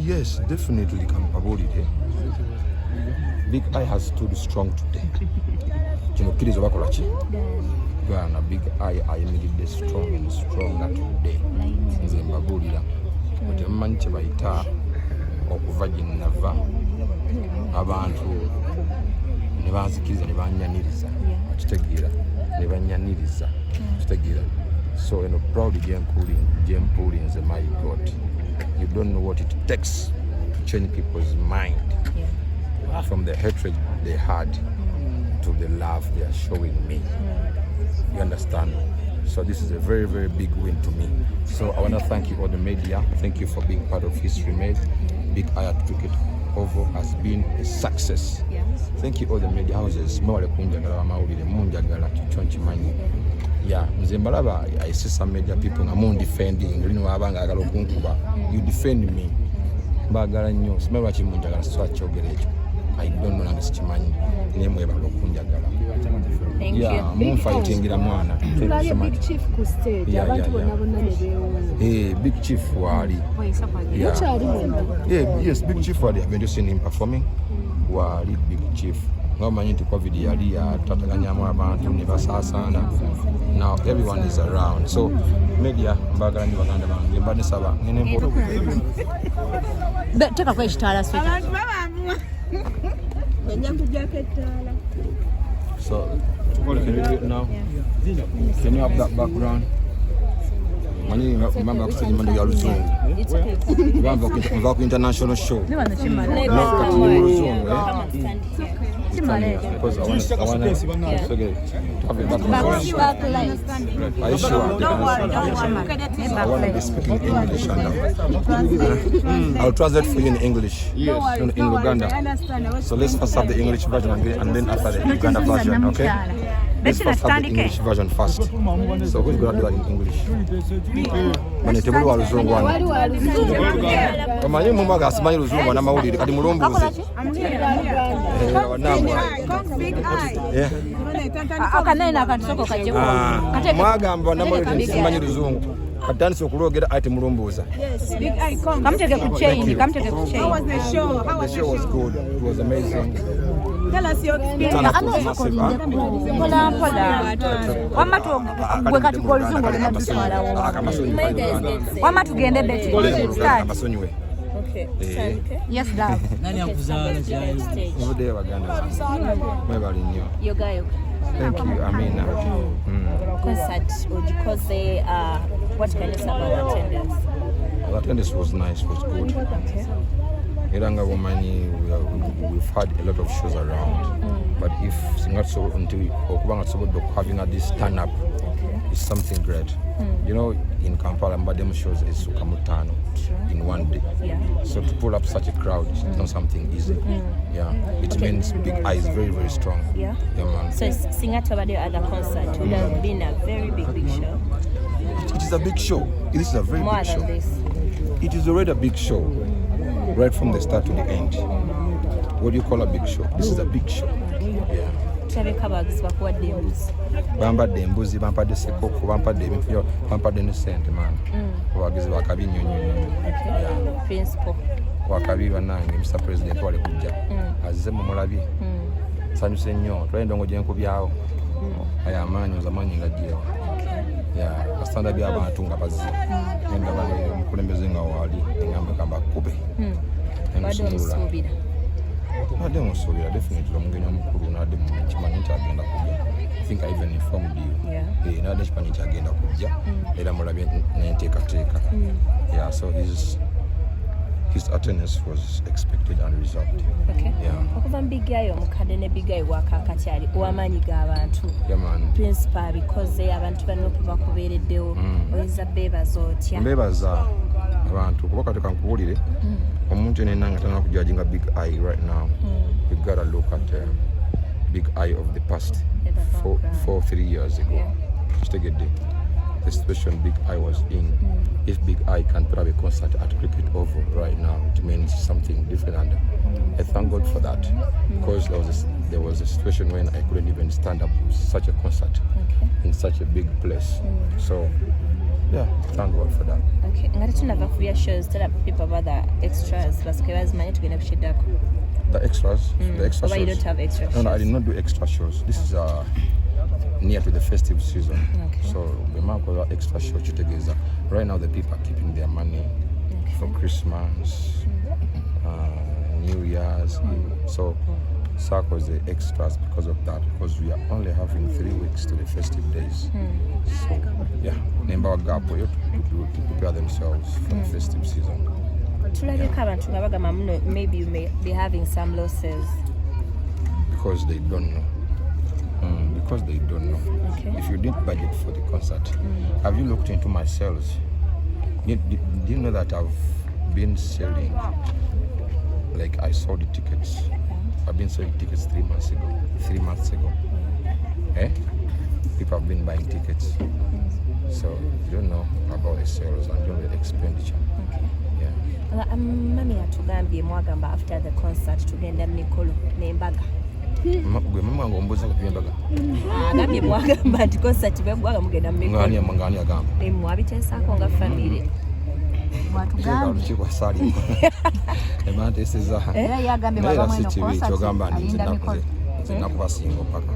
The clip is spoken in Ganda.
Yes, definitely kampabulire. Big Eye has stood strong today. Kino kirizo bakola ki? Gana Big Eye ayimiridde strong and stronger today. Nze mbabulira. Ote mmanyi kye bayita okuva gye nava abantu ne banzikiriza ne banyaniriza. Kitegeera ne banyaniriza. Kitegeera. So in a proud Jempuli and my God, you don't know what it takes to change people's mind from the hatred they had to the love they are showing me. You understand? So this is a very, very big win to me. So I want to thank you all the media. Thank you for being part of History Made. Big Eye Cricket Oval has been a success. Thank you all the media houses. Yeah, I see some media people I'm defending. You defend me. I don't know Thank you. I'm fighting mwana. Thank you so much. Big Chief ku stage. Hey, Big Chief Wali. Yes, Big Chief Wali. I've been seeing him performing. Wali Big Chief. Now everyone is around. So media Take a kitala sweet. So can you do it now? Can you have that background? Remember It's okay. international show. Because I want to have it back. Are you sure? I want to be speaking English and I'll translate for you in English. Yes. In Uganda. So let's first have the English version and then after the Uganda version, okay? Let's first have the English version first. So who's going to do that in English? Manitebulu wa luzungu wano. Omanyi mumaga asimanyi luzungu wana mawulire kati mulumbuuze. Big Eye. Yeah. Akanene akatusoko kajeko. Mwagamba namawulire simanyi luzungu. Katandise okulogera ati mulumbuuza. Yes, Big Eye come. Kamteke ku chain, kamteke ku chain. How was the show? The show was good. It was amazing. Tell us your experience. Pola pola. Wama tu gwe kati ko luzungu lina tutwala wo. Wama tugende beti. Start. Okay. Yes, love. Nani akuzaala jayo? Mude waganda. Mwebali nnyo. Yogayo. Thank you, Amina. Concert ojikoze what can you say about attendance? The attendance was nice, was good. Okay. Iranga womanyi we've had a lot of shows around. But if not so until okubanga so having this stand up is something great. You know, in Kampala mbadem shows is sukamutano in one day. Yeah. So to pull up such a crowd is not something easy. Yeah. It means Big Eye is very, very strong. Yeah. Yeah, man. So Singapore other concert would have been a very big show. It is a big show. This is a very More big than show. this. It is already a big show. Right from the start to the end. What do you call a big show? This is a big show. Yeah. Bampadde embuzi, bampadde sekoko, bampadde ebintu, bampadde ne ssente man. Abagizi bakabi nnyo nnyo. Okay. Principal. Wakabi bannange Mr. President wale kujja. Azze mu mulabye. Sanyuse nnyo. Twali ndongo gye nkubyawo. Aya amaanyi ozamanyi nga jjeewa. Yeah, kasitanda by'abantu nga bazze. Nga bali omukulembeze nga wali engamba kamba kube. Nadde musuubira definitely omugenyi omukulu nadde mukimanyi nti agenda kujja. I think I even informed you. Yeah. Nadde kimanyi nti agenda kujja era mulabye n'enteekateeka. Yeah, so his attendance was expected and resolved. Okay. Yeah. Okuva Big Eye omukadde ne Big Eye wakakatyali owamanyi g'abantu. Yeah, man. Principal because abantu bano bakubeereddewo oyinza beebaza otya. Mbeebaza abantu kuba kati kankubuulire omuntu nenanga tana kujajinga Big Eye right now. You gotta look at Big Eye of the past 3 years ago. Kitegedde the situation Big Eye was in. If Big Eye can put up a concert at Cricket Oval right now, it means something different, and I thank God for that because there was a situation when I couldn't even stand up such a concert in such a big place. So yeah, thank God for that. Okay, ngati tunava ku shows, tell people about the extra The extras. The extra But you shows. don't have extra shows. No, I did not do extra shows. This is near to the festive season. Okay. So the mark extra show together. Right now the people are keeping their money for Christmas, New Year's. So Sako is the extras because of that, because we are only having 3 weeks to the festive days. So yeah, Nemba Gapo to prepare themselves for the festive season. Maybe you may be having some losses. Because they don't know. Because they don't know. Okay. If you didn't budget for the concert, have you looked into my sales? Do you know that I've been selling, like I sold the tickets. I've been selling tickets 3 months ago. 3 months ago. People have been buying tickets. So you don't know about the sales and don't know the expenditure. Okay. Yeah. Mami atugambye mwagamba after the concert tugenda Mikolo n'embaga. Gwe mama ngomboza ku byembaga. Agambye mwagamba nti concert begwaga mugenda Mikolo. Ngani agamba. Mwabiteesako nga family. Watugambye. Kwa sali. Emante esiza. Yagambye baba mweno concert. Kyogamba nti nakubasinga paka.